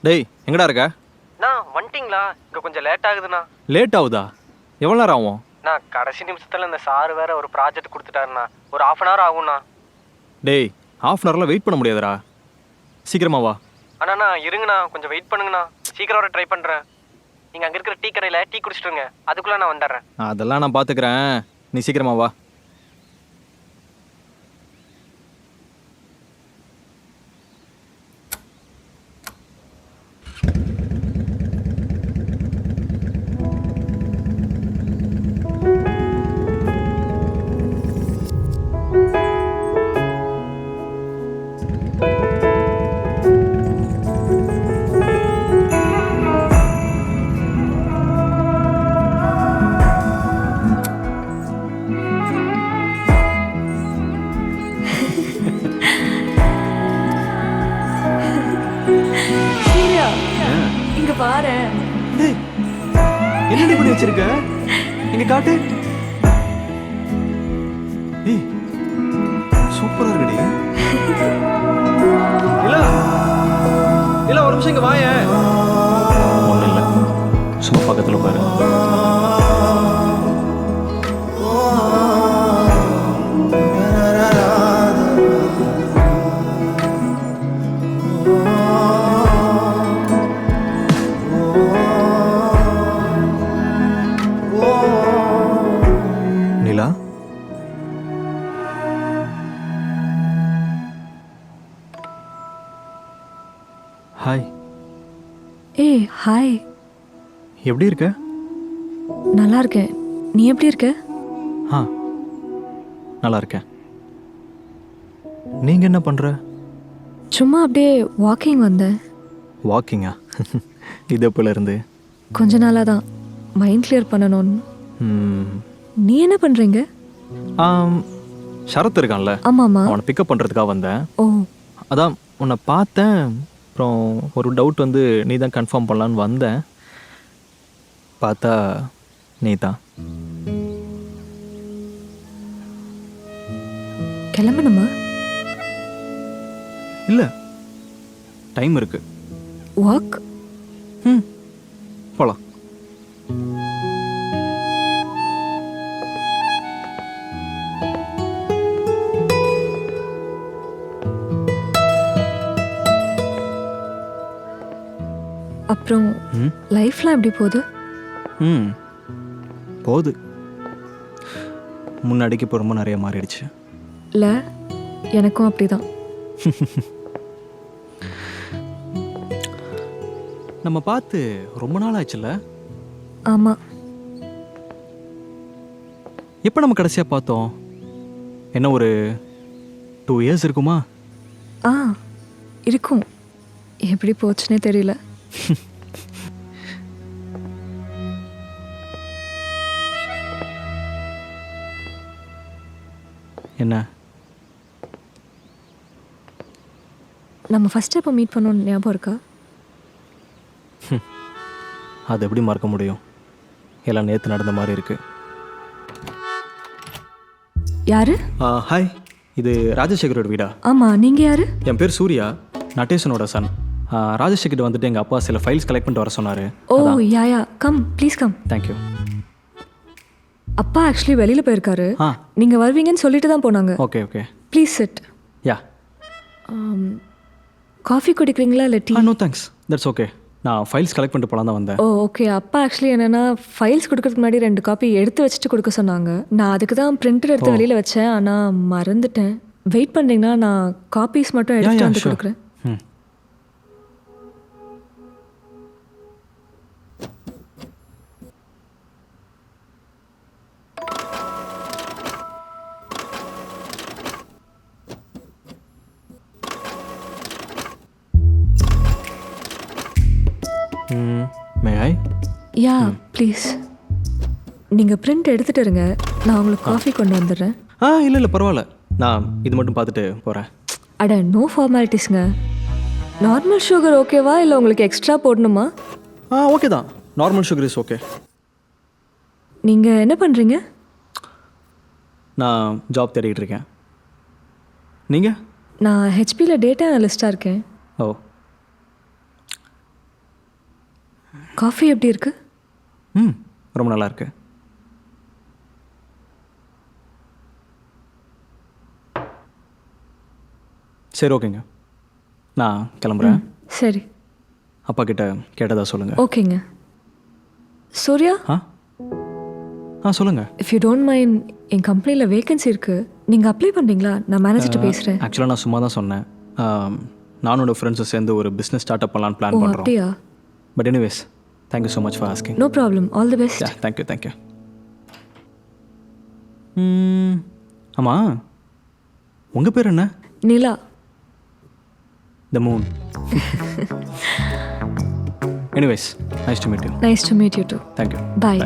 டேய் எங்கடா இருக்க? நான் வந்துட்டிங்களா? இங்கே கொஞ்சம் லேட் ஆகுதுண்ணா. லேட் ஆகுதா? எவ்வளோ நேரம் ஆகும்? நான் கடைசி நிமிஷத்தில் இந்த சார் வேற ஒரு ப்ராஜெக்ட் கொடுத்துட்டாருண்ணா. ஒரு 1/2 hour ஆகும்ண்ணா. டேய் ஹாஃப் அன் ஹவரில் வெயிட் பண்ண முடியாதுடா, சீக்கிரமா வா. அண்ணா இருங்கண்ணா, கொஞ்சம் வெயிட் பண்ணுங்கண்ணா. சீக்கிரம் வர ட்ரை பண்ணுறேன். நீங்கள் அங்கே இருக்கிற டீ கடையில் டீ குடிச்சிட்டுருங்க, அதுக்குள்ளே நான் வந்துடுறேன். அதெல்லாம் நான் பார்த்துக்கிறேன், நீ சீக்கிரமா வா. இங்க பாரு. என்னடி பண்ணி வச்சிருக்க? இங்க காட்டு. ஏய் சூப்பரா இருக்குடி. இல்ல இல்ல ஒரு நிமிஷம் இங்க வாயேன். ஒண்ணும் இல்ல, சும்மா பக்கத்துல பாரு. நிலா, ஹாய். ஏய் ஹாய். எப்படி இருக்க? நல்லா இருக்கேன். நீ எப்படி இருக்க? ஆ நல்லா இருக்கேன். நீங்க என்ன பண்ற? சும்மா அப்படியே வாக்கிங் வந்தேன். வாக்கிங்கா? இது எப்போல இருந்து? கொஞ்ச நாளாக தான் மைண்ட் கிளியர் பண்ணணும்னு. ம், நீ என்ன பண்ணுறீங்க? சரத் இருக்கான்ல, ஆமாம்மா. அவனை பிக்கப் பண்ணுறதுக்காக வந்தேன். ஓ அதான் உன்னை பார்த்தேன், அப்புறம் ஒரு டவுட் வந்து நீ தான் கன்ஃபார்ம் பண்ணலான்னு வந்தேன். பார்த்தா நீ தான். கிளம்பணுமா? இல்லை, டைம் இருக்கு. வாக்? ம் போகலாம். அப்புறம் லைஃப்லாம் எப்படி போகுது? ம் போகுது. முன்னாடிக்கு இப்போ ரொம்ப நிறைய மாறிடுச்சு. இல்லை, எனக்கும் அப்படிதான். நம்ம பார்த்து ரொம்ப நாள் ஆச்சுல்ல? ஆமாம். எப்போ நம்ம கடைசியாக பார்த்தோம்? என்ன ஒரு 2 years இருக்குமா? ஆ இருக்கும். எப்படி போச்சுன்னே தெரியல. என்ன? நம்ம ஃபஸ்ட்டு எப்போ மீட் பண்ணோன்னு ஞாபகம் இருக்கா? அது எப்படி மறக்க முடியும்? எல்லாம் நேற்று நடந்த மாதிரி இருக்கு. யாரு? ஹாய், இது ராஜசேகரோட வீடா? ஆமாம். நீங்கள் யாரு? என் பேர் சூர்யா, நட்டேஷனோட சன். ராஜசேகர் வந்துட்டு எங்கள் அப்பா சில ஃபைல்ஸ் கலெக்ட் பண்ணிட்டு வர சொன்னார். Oh yeah come please come. Thank you. அப்பா ஆக்சுவலி வெளியில் போயிருக்காரு. ஆ நீங்கள் வருவீங்கன்னு சொல்லிட்டு தான் போனாங்க. Okay okay. Please sit. Yeah. Coffee குடிக்கிறீங்களா இல்லை tea? No thanks, that's okay. நான் ஃபைல்ஸ் கலெக்ட் பண்ணிட்டு போகலாம் தான் வந்தேன். Oh okay. அப்பா ஆக்சுவலி என்னென்னா ஃபைல்ஸ் கொடுக்கறதுக்கு முன்னாடி 2 காப்பி எடுத்து வச்சுட்டு கொடுக்க சொன்னாங்க. நான் அதுக்கு தான் பிரிண்டர் எடுத்து வெளியில் வச்சேன், ஆனால் மறந்துட்டேன். வெயிட் பண்ணுறீங்கன்னா நான் காப்பீஸ் மட்டும் எடுத்துகிட்டு வந்து கொடுக்குறேன். ம். மே ஐ? யா ப்ளீஸ். நீங்கள் பிரிண்ட் எடுத்துகிட்டு இருங்க, நான் உங்களுக்கு காஃபி கொண்டு வந்துடுறேன். இல்லை இல்லை பரவாயில்ல, நான் இது மட்டும் பார்த்துட்டு போகிறேன். அட நோ ஃபார்மாலிட்டிஸ்ங்க. நார்மல் சுகர் ஓகேவா இல்லை உங்களுக்கு எக்ஸ்ட்ரா போடணுமா? ஓகே தான், நார்மல் சுகர் இஸ் ஓகே. நீங்கள் என்ன பண்ணுறீங்க? நான் ஜாப் தேடிட்டு இருக்கேன். நீங்கள்? நான் ஹெச்பியில் டேட்டா அனலிஸ்டாக இருக்கேன். ஓ காஃபி எப்படி இருக்கு? ம் ரொம்ப நல்லா இருக்கு. சரி ஓகேங்க, நான் கிளம்புறேன். சரி அப்பா கிட்ட கேட்டதா சொல்லுங்க. ஓகேங்க. சூர்யா, சொல்லுங்க. இஃப் யூ டோன்ட் மைண்ட், என் கம்பெனியில் வேகன்சி இருக்கு, நீங்கள் அப்ளை பண்ணுறீங்களா? நான் மேனேஜர்கிட்ட பேசுகிறேன். ஆக்சுவலாக நான் சும்மா தான் சொன்னேன். நானோட ஃப்ரெண்ட்ஸும் சேர்ந்து ஒரு பிஸ்னஸ் ஸ்டார்ட் அப் பண்ணலான்னு பிளான் ஓ பண்ணுறோம். அப்படியா? But anyways, thank you so much for asking. No problem, all the best. Thank you thank you. ஆமாம், உங்கள் பேர் என்ன? Nila. The moon. Anyways, nice to meet you. Nice to meet you too. Thank you. Bye.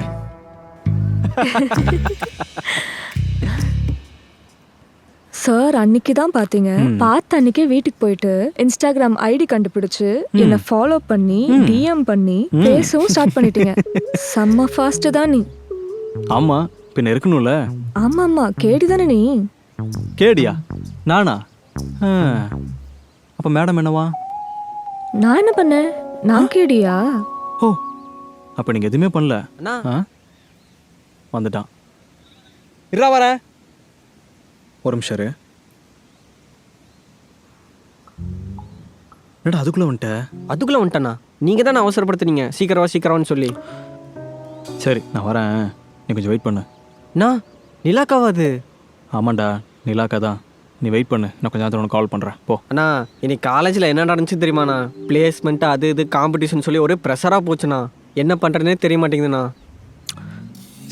Sir அன்னைக்கு தான் பார்த்தீங்க, பார்த்த அன்னைக்கே வீட்டுக்கு போயிட்டு இன்ஸ்டாகிராம் ஐடி கண்டுபிடிச்சு என்னை ஃபாலோ பண்ணி டிஎம் பண்ணி பேசவும் ஸ்டார்ட் பண்ணிட்டீங்க. செம்ம ஃபாஸ்ட் தான் நீ. ஆமாம், பின்ன இருக்கணும்ல. ஆமாம்மா, கேடி தானே நீ? கேடியா? நானா? அப்போ மேடம் என்னவா? நான் என்ன பண்ணேன்? நான் கேடியா? ஓ, அப்போ நீங்கள் எதுவுமே பண்ணல. அண்ணா வந்துட்டான். இருடா வரேன். ஒரு நிமிஷம் இரு. என்னடா அதுக்குள்ளே வந்துட்ட? அதுக்குள்ளே வந்துட்டேண்ணா. நீங்கள் தானே அவசரப்படுத்துனீங்க, சீக்கிரம்னு சொல்லி. சரி நான் வரேன், நீ கொஞ்சம் வெயிட் பண்ணு. அண்ணா, நிலாக்காவா அது? ஆமாண்டா, நிலாக்கா தான். நீ வெயிட் பண்ணு, நான் கொஞ்சம் நேரத்தில் உனக்கு கால் பண்ணுறேன். போ. அண்ணா, இன்னைக்கு காலேஜில் என்ன நடந்துச்சு தெரியுமாண்ணா? பிளேஸ்மெண்ட்டு அது இது காம்படிஷன் சொல்லி ஒரே ப்ரெஷராக போச்சுண்ணா. என்ன பண்ணுறதுனே தெரிய மாட்டேங்குதுண்ணா.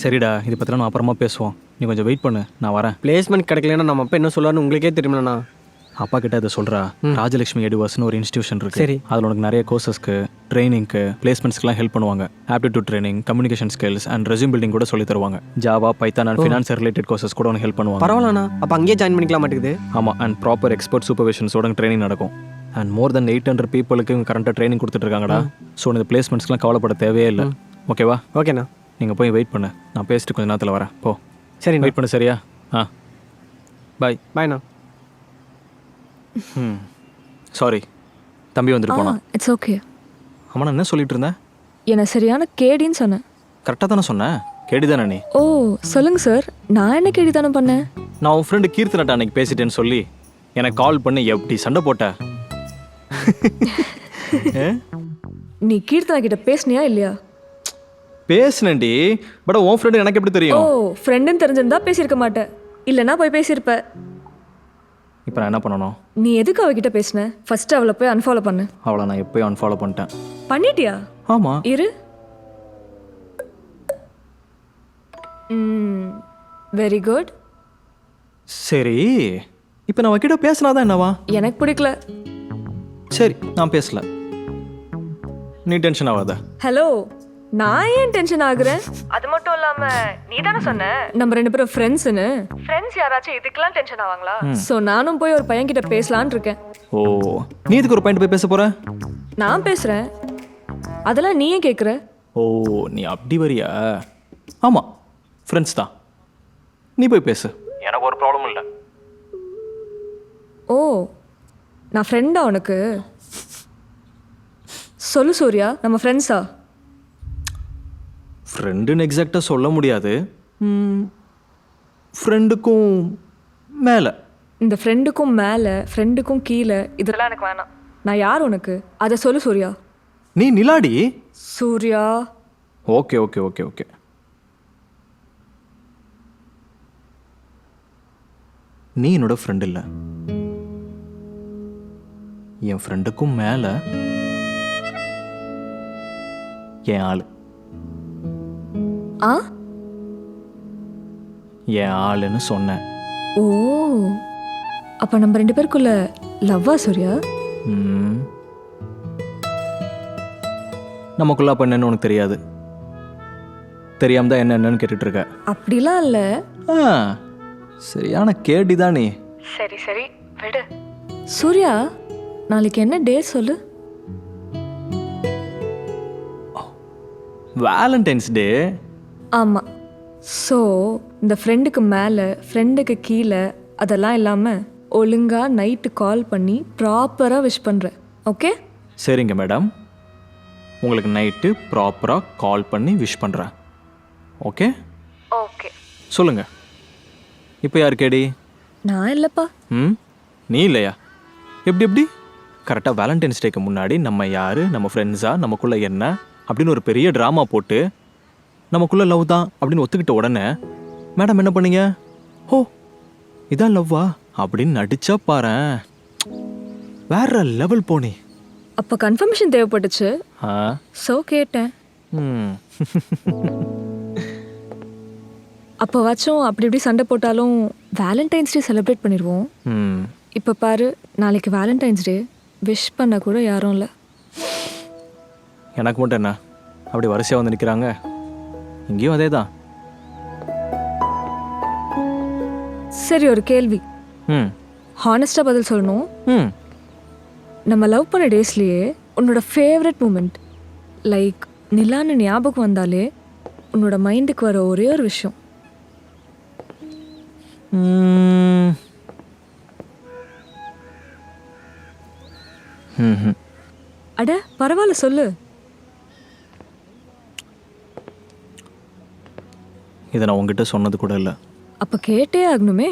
சரிடா, இதை பற்றிலாம் நான் அப்புறமா பேசுவோம். நீ கொஞ்சம் வெயிட் பண்ணு, நான் வரேன். பிளேஸ்மெண்ட் கிடைக்கலன்னா நம்ம அப்பா என்ன சொல்லுவாருன்னு உங்களுக்கே தெரியுமாண்ணா? அப்பா கிட்ட அதை சொல்கிறா. ராஜலட்சுமி எடுவர்ஸ்னு ஒரு இன்ஸ்டியூஷன் இருக்குது. சரி. அதில் உனக்கு நிறைய கோர்சஸ்க்கு, ட்ரைனிங்க்கு, பிளேஸ்மெண்ட்ஸ்க்குலாம் ஹெல்ப் பண்ணுவாங்க. Aptitude training, communication skills and resume building கூட சொல்லி தருவாங்க. Java, Python and finance related courses கூட உனக்கு ஹெல்ப் பண்ணுவாங்க. பரவாயில்லண்ணா, அப்போ அங்கேயே ஜாயின் பண்ணிக்கலாம் மாட்டேங்குது. ஆமாம், அண்ட் ப்ராப்பர் எக்ஸ்பர்ட் சூப்பர்விஷன்ஸோட ட்ரைனிங் நடக்கும். அண்ட் மோர் தென் 800 பீப்புளுக்கு இவங்க கரண்ட்டாக ட்ரைனிங் கொடுத்துட்ருக்காங்கடா. ஸோ இந்த பிளேஸ்மெண்ட்ஸ்க்குலாம் கவலைப்பட தேவையே இல்லை. ஓகேவா? ஓகேண்ணா. நீங்கள் போய் வெயிட் பண்ணு, நான் பேசிட்டு கொஞ்சம் நேரத்தில் வரேன். போ. சரி, வெயிட் பண்ணு. சரியா? பாய். பாய்ண்ணா. சாரி, தம்பி வந்துட்டு போனா. It's okay. ஆமாம், நான் என்ன சொல்லிட்டு இருந்தேன்? என்ன சரியான கேடின்னு சொன்னேன். கரெக்டாக தானே சொன்னேன்? கேடி தானே நீ? ஓ சொல்லுங்க சார், நான் என்ன கேடி தானே பண்ணேன்? நான் உன் ஃப்ரெண்டு கீர்த்தனட்டா அன்னைக்கு பேசிட்டேன்னு சொல்லி எனக்கு கால் பண்ணி எப்படி சண்டை போட்ட? நீ கீர்த்தனா கிட்ட பேசுனியா இல்லையா? பேசுனேன்டி, பட் உன் ஃப்ரெண்டு எனக்கு எப்படி ஓ தெரியும்? ஃப்ரெண்டுன்னு தெரிஞ்சிருந்தா பேசியிருக்க மாட்டேன், இல்லைன்னா போய் பேசியிருப்ப. இப்போ நான் என்ன பண்ணணும்? நீ எதுக்கு அவகிட்ட பேசின? ஃபர்ஸ்ட் அவளை போய் அன்ஃபாலோ பண்ணு. அவளை நான் எப்போயும் அன்ஃபாலோ பண்ணிட்டேன். பண்ணிட்டியா? ஆமாம். இரு. Very good. சரி, இப்போ நான் அவகிட்ட பேசினாதான் என்னவா? எனக்கு பிடிக்கல. சரி, நான் பேசல, நீ டென்ஷன் ஆகாத. ஹலோ, நான் ஏன் டென்ஷன் ஆகுறேன்? அது மட்டும் இல்லாம நீ தானே சொன்ன நம்ம ரெண்டு பேரும் ஃப்ரெண்ட்ஸ்னு. ஃப்ரெண்ட்ஸ் யாராச்சும் இதுக்கெல்லாம் டென்ஷன் ஆவாங்களா? சோ நானும் போய் ஒரு பையன் கிட்ட பேசலான்னு இருக்கேன். ஓ, நீ இதுக்கு ஒரு பாயிண்ட் போய் பேச போற? நான் பேசுறேன், அதெல்லாம் நீ ஏன் கேட்குற? ஓ, நீ அப்படி வரியா? ஆமாம், ஃப்ரெண்ட்ஸ் தான், நீ போய் பேசு, எனக்கு ஒரு ப்ராப்ளம் இல்லை. ஓ, நான் ஃப்ரெண்டா உனக்கு? சொல்லு சூர்யா, நம்ம ஃப்ரெண்ட்ஸா? ஃப்ரெண்டுன்னு எக்ஸாக்டாக சொல்ல முடியாது, ஃப்ரெண்டுக்கும் மேலே. இந்த ஃப்ரெண்டுக்கும் மேலே, ஃப்ரெண்டுக்கும் கீழே, இதெல்லாம் எனக்கு வேணாம். நான் யார் உனக்கு? அதை சொல்லு சூர்யா. நீ நிலாடி. Surya. Okay okay okay okay. நீ என்னோட ஃப்ரெண்ட் இல்லை, என் ஃப்ரெண்டுக்கும் மேலே என் ஆளு. ஆ என் ஆளுன்னு சொன்னேன். ஓ, அப்போ நம்ம ரெண்டு பேருக்குள்ள லவ்வா சூர்யா? நமக்குள்ள அப்போ என்னன்னு உனக்கு தெரியாது, தெரியாம தான் என்னன்னு கேட்டுட்டு இருக்க. அப்படிலாம் இல்லை. சரியான கேடி தான் நீ. சரி சரி விடு. சூர்யா, நாளைக்கு என்ன டே சொல்லு? வேலண்டைன்ஸ் டே. ஆமாம். ஸோ இந்த ஃப்ரெண்டுக்கு மேலே, ஃப்ரெண்டுக்கு கீழே அதெல்லாம் இல்லாமல் ஒழுங்காக நைட்டு கால் பண்ணி ப்ராப்பராக விஷ் பண்ணுறேன். ஓகே? சரிங்க மேடம். உங்களுக்கு நைட்டு ப்ராப்பராக கால் பண்ணி விஷ் பண்ணுறேன். ஓகே? ஓகே. சொல்லுங்கள், இப்போ யார் கேடி? நான் இல்லைப்பா. நீ இல்லையா? எப்படி கரெக்டாக வேலண்டைன்ஸ் டேக்கு முன்னாடி நம்ம யார், நம்ம ஃப்ரெண்ட்ஸா, நமக்குள்ளே என்ன அப்படின்னு ஒரு பெரிய ட்ராமா போட்டு நமக்குள்ளே லவ் தான் அப்படின்னு ஒத்துக்கிட்ட உடனே மேடம் என்ன பண்ணீங்க? ஓ இதான் லவ்வா அப்படின்னு நடிச்சா பாரேன், வேற லெவல் போனி. அப்போ கன்ஃபர்மேஷன் தேவைப்பட்டுச்சு. ஸோ கேட்டேன். அப்போவாச்சும் அப்படி இப்படி சண்டை போட்டாலும் வேலண்டைன்ஸ் டே செலிப்ரேட் பண்ணிடுவோம். இப்போ பாரு, நாளைக்கு வேலண்டைன்ஸ் டே, விஷ் பண்ண கூட யாரும் இல்லை. எனக்கு மட்டும் என்ன அப்படி வரிசையாக வந்து நிற்கிறாங்க? இங்கேயும் அதே தான். சரி, ஒரு கேள்வி. ஹானஸ்டாக பதில் சொல்லணும். நம்ம லவ் பண்ண டேஸ்லேயே உன்னோட ஃபேவரட் மூமெண்ட், லைக் நிலான்னு ஞாபகம் வந்தாலே உன்னோட மைண்டுக்கு வர ஒரே ஒரு விஷயம். அட பரவாயில்ல, சொல்லு. இதை நான் உங்ககிட்ட சொன்னது கூட இல்லை. அப்போ கேட்டே ஆகணுமே.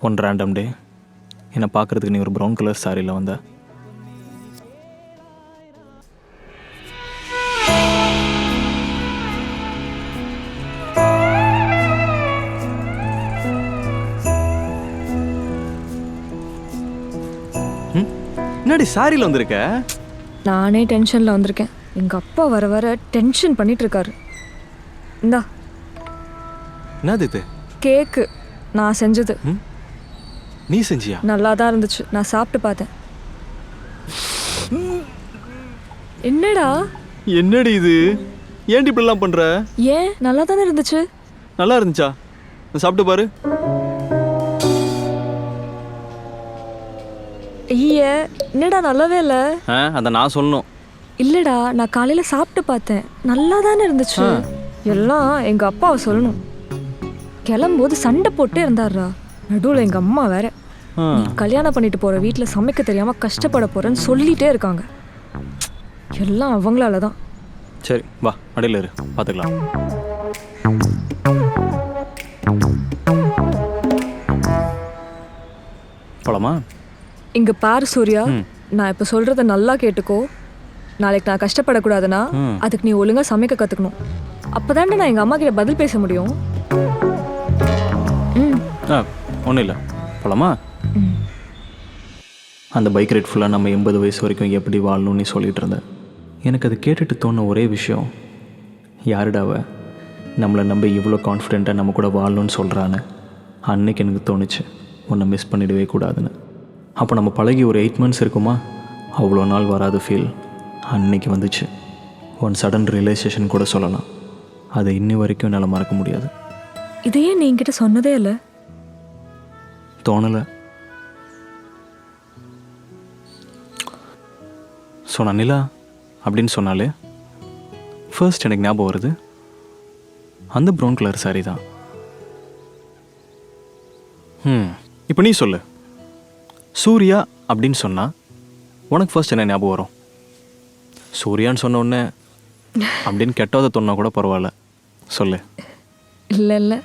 ஒன் ரேண்டம் டே என்னை பார்க்குறதுக்கு நீ ஒரு ப்ரௌன் கலர் சாரியில் வந்த. என்னடி சாரியில் வந்திருக்க? நானே டென்ஷனில் வந்திருக்கேன். எங்கள் அப்பா வர வர டென்ஷன் பண்ணிட்டு இருக்காரு. இந்தா. என்னது இது? கேக்கு நான் செஞ்சது. நீ செஞ்சியா? நல்லா தான் இருந்துச்சு, நான் சாப்பிட்டு பார்த்தேன். என்னடா? என்னடி இது? ஏன்டி இப்படிலாம் பண்ற? ஏன், நல்லா தானே இருந்துச்சு. நல்லா இருந்துச்சா? சாப்பிட்டு பாரு. ஐய, என்னடா நல்லாவே இல்லை. அதை நான் சொல்லணும். இல்லடா, நான் காலையில் சாப்பிட்டு பார்த்தேன், நல்லா தானே இருந்துச்சு. எல்லாம் எங்கள் அப்பாவை சொல்லணும். கிளம்போது சண்டை போட்டே இருந்தாருடா. நடுவில் எங்கள் அம்மா வேற, நீ கல்யாணம் பண்ணிட்டு போகிற வீட்டில் சமைக்க தெரியாமல் கஷ்டப்பட போகிறேன்னு சொல்லிகிட்டே இருக்காங்க. எல்லாம் அவங்களால தான். சரி வா, அடையில இரு, பார்த்துக்கலாம். போலாமா? இங்கே பாரு சூர்யா, நான் இப்போ சொல்கிறத நல்லா கேட்டுக்கோ. நாளைக்கு நான் கஷ்டப்படக்கூடாதுன்னா அதுக்கு நீ ஒழுங்காக சமைக்க கற்றுக்கணும். அப்போ தானே நான் எங்கள் அம்மா கிட்ட பதில் பேச முடியும். ஒன்றும் இல்லை, போலாமா? அந்த பைக் ரைட் ஃபுல்லாக நம்ம 80 வயசு வரைக்கும் எப்படி வாழணும்னு நீ சொல்லிகிட்டு இருந்தேன். எனக்கு அது கேட்டுட்டு தோண ஒரே விஷயம், யாருடாவ நம்மளை நம்பி இவ்வளோ கான்ஃபிடெண்ட்டாக நம்ம கூட வாழணும்னு சொல்கிறான்னு. அன்னைக்கு எனக்கு தோணுச்சு உன்னை மிஸ் பண்ணிடவே கூடாதுன்னு. அப்போ நம்ம பழகி ஒரு 8 months இருக்குமா, அவ்வளோ நாள் வராத ஃபீல் அன்னைக்கு வந்துச்சு. ஒன் சடன் ரியலைசேஷன் கூட சொல்லலாம். அதை இன்னி வரைக்கும் என்னால் மறக்க முடியாது. இதையே நீ என்கிட்ட சொன்னதே இல்லை. தோணலை. ஸோ நான் நிலா அப்படின்னு சொன்னாலே ஃபர்ஸ்ட் எனக்கு ஞாபகம் வருது அந்த ப்ரௌன் கலர் சாரி தான். இப்போ நீ சொல்லு, சூர்யா அப்படின்னு சொன்னால் உனக்கு ஃபர்ஸ்ட் என்ன ஞாபகம் வரும்? சூர்யான்னு சொன்ன உடனே அப்படின்னு கெட்டதை தோணா கூட பரவாயில்ல, சொல்லு. இல்லை இல்லை,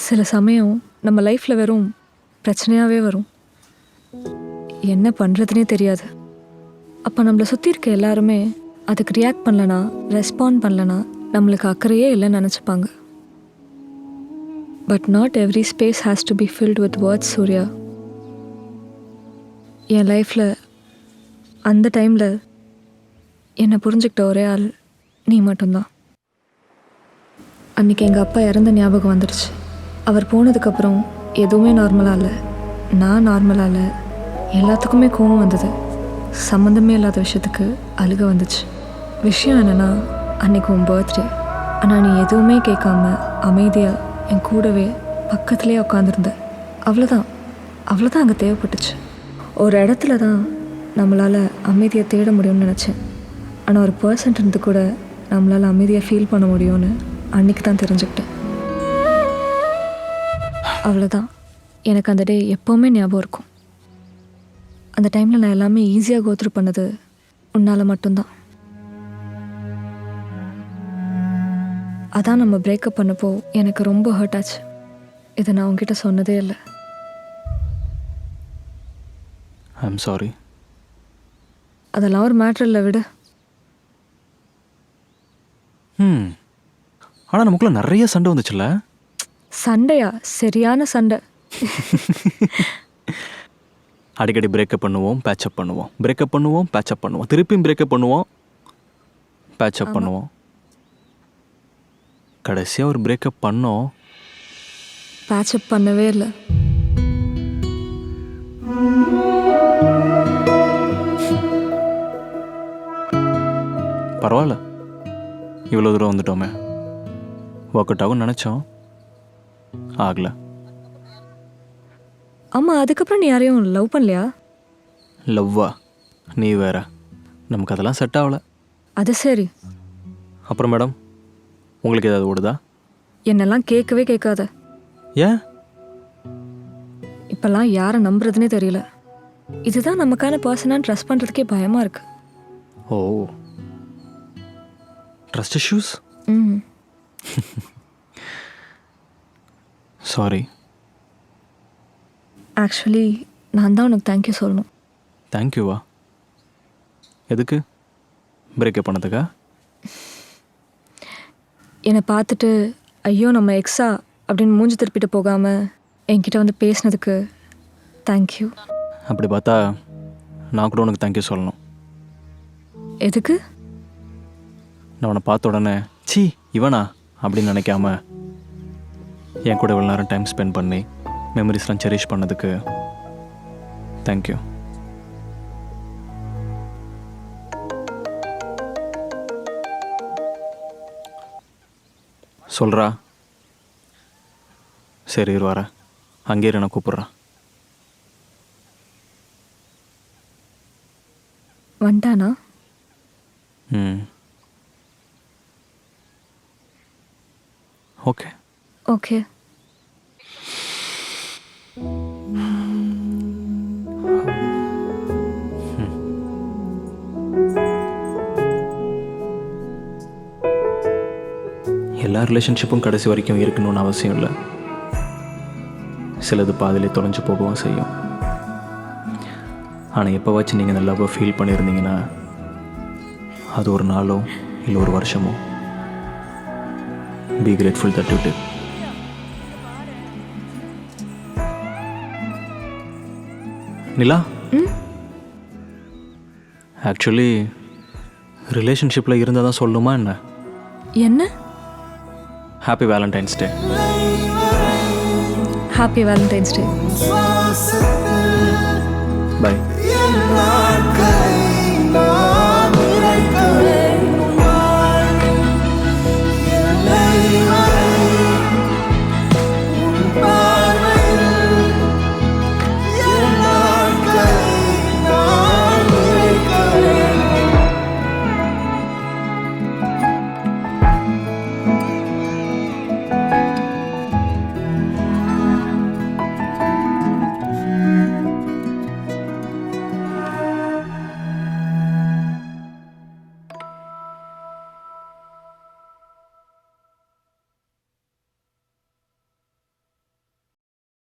சில சமயம் நம்ம லைஃப்பில் வெறும் பிரச்சனையாகவே வரும். என்ன பண்ணுறதுனே தெரியாது. அப்போ நம்மளை சுற்றி இருக்க எல்லாருமே அதுக்கு ரியாக்ட் பண்ணலனா, ரெஸ்பாண்ட் பண்ணலனா நம்மளுக்கு அக்கறையே இல்லைன்னு நினச்சிப்பாங்க. But not every space has to be filled with words Surya. என் லைஃப்பில் அந்த டைமில் என்னை புரிஞ்சுக்கிட்ட ஒரே ஆள் நீ மட்டும்தான். அன்றைக்கி எங்கள் அப்பா இறந்த ஞாபகம் வந்துடுச்சு. அவர் போனதுக்கப்புறம் எதுவுமே நார்மலாக இல்லை, நான் நார்மலாக இல்லை, எல்லாத்துக்குமே கோவம் வந்தது. சம்மந்தமே இல்லாத விஷயத்துக்கு அழுக வந்துச்சு. விஷயம் என்னென்னா, அன்றைக்கி உன் பர்த்டே, ஆனால் நீ எதுவுமே கேட்காம அமைதியாக என் கூடவே பக்கத்துலேயே உட்காந்துருந்த. அவ்வளோதான் அங்கே தேவைப்பட்டுச்சு. ஒரு இடத்துல தான் நம்மளால் அமைதியை தேட முடியும்னு நினச்சேன். ஆனால் ஒரு பர்சன்ட் இருந்து கூட நம்மளால் அமைதியை ஃபீல் பண்ண முடியும்னு அன்னைக்கு தான் தெரிஞ்சுக்கிட்டேன். அவ்வளோதான். எனக்கு அந்த டே எப்போவுமே ஞாபகம் இருக்கும். அந்த டைமில் நான் எல்லாமே ஈஸியாக கோத்ரூ பண்ணது உன்னால் மட்டும்தான். அதான் நம்ம பிரேக்கப் பண்ணப்போ எனக்கு ரொம்ப ஹர்ட் ஆச்சு. இதை நான் உங்ககிட்ட சொன்னதே இல்லை. I am sorry. அதெல்லாம் ஒரு மேட்ரு இல்லை, விடு. ஆனால் நமக்குள்ள நிறைய சண்டை வந்துச்சுல்ல? சண்டையா? சரியான சண்டை. அடிக்கடி பிரேக்கப் பண்ணுவோம், பேச்சப் பண்ணுவோம், பிரேக்கப் பண்ணுவோம், பேச்சப் பண்ணுவோம், திருப்பியும் பிரேக்கப் பண்ணுவோம், பேச்சப் பண்ணுவோம். கடைசியாக ஒரு பிரேக்கப் பண்ணோம். பேட்சப் பண்ணவே இல்லை. பரவாயில்ல, இவ்வளோ தூரம் வந்துட்டோமே. ஒர்க் அவுட் ஆகும்னு நினச்சோம், ஆகலை. ஆமாம், அதுக்கப்புறம் நீ யாரையும் லவ் பண்ணலையா? லவ்வா? நீ வேற, நமக்கு அதெல்லாம் செட் ஆகலை. அது சரி. அப்புறம் மேடம், உங்களுக்கு ஏதாவது ஓடுதா? என்னெல்லாம் கேட்கவே கேட்காத. ஏன்? இப்போல்லாம் யாரை நம்புறதுனே தெரியல. இதுதான் நமக்கான பர்சனாக ட்ரஸ்ட் பண்ணுறதுக்கே பயமாக இருக்கு. ஓ, ட்ரஸ்ட் இஷ்யூஸ்? ம். சாரி. ஆக்சுவலி நான் தான் உனக்கு தேங்க்யூ சொல்லணும். தேங்க்யூவா? எதுக்கு? பிரேக்கப் பண்ணதுக்கா? என்னை பார்த்துட்டு ஐயோ நம்ம எக்ஸா அப்படின்னு மூஞ்சி திருப்பிட்டு போகாமல் என்கிட்ட வந்து பேசினதுக்கு தேங்க்யூ. அப்படி பார்த்தா நான் கூட உனக்கு தேங்க்யூ சொல்லணும். எதுக்கு? நான் உன்னை பார்த்த உடனே சீ இவனா அப்படின்னு நினைக்காம என் கூட இவ்வளோ நேரம் டைம் ஸ்பெண்ட் பண்ணி மெமரிஸ்லாம் செரிஷ் பண்ணதுக்கு தேங்க்யூ. சொல்கிறா? சரி இரு வரேன். அங்கேயே நான் கூப்பிட்றேன். வந்துட்டானா? ம், ஓகே. ஓகே. எல்லா ரிலேஷன்ஷிப்பும் கடைசி வரைக்கும் இருக்கணும்னு அவசியம் இல்லை. சிலது பாதிலே தொலைஞ்சு போகவும் செய்யும். ஆனால் எப்போவாச்சும் நீங்கள் இந்த லவ்வை ஃபீல் பண்ணியிருந்தீங்கன்னா அது ஒரு நாளோ இல்லை ஒரு வருஷமோ, be grateful that you did. Nila, actually ரிலேஷன்ஷிப்பில் இருந்தால் தான் சொல்லணுமா என்ன? என்ன? Happy Valentine's Day. Happy Valentine's Day. By.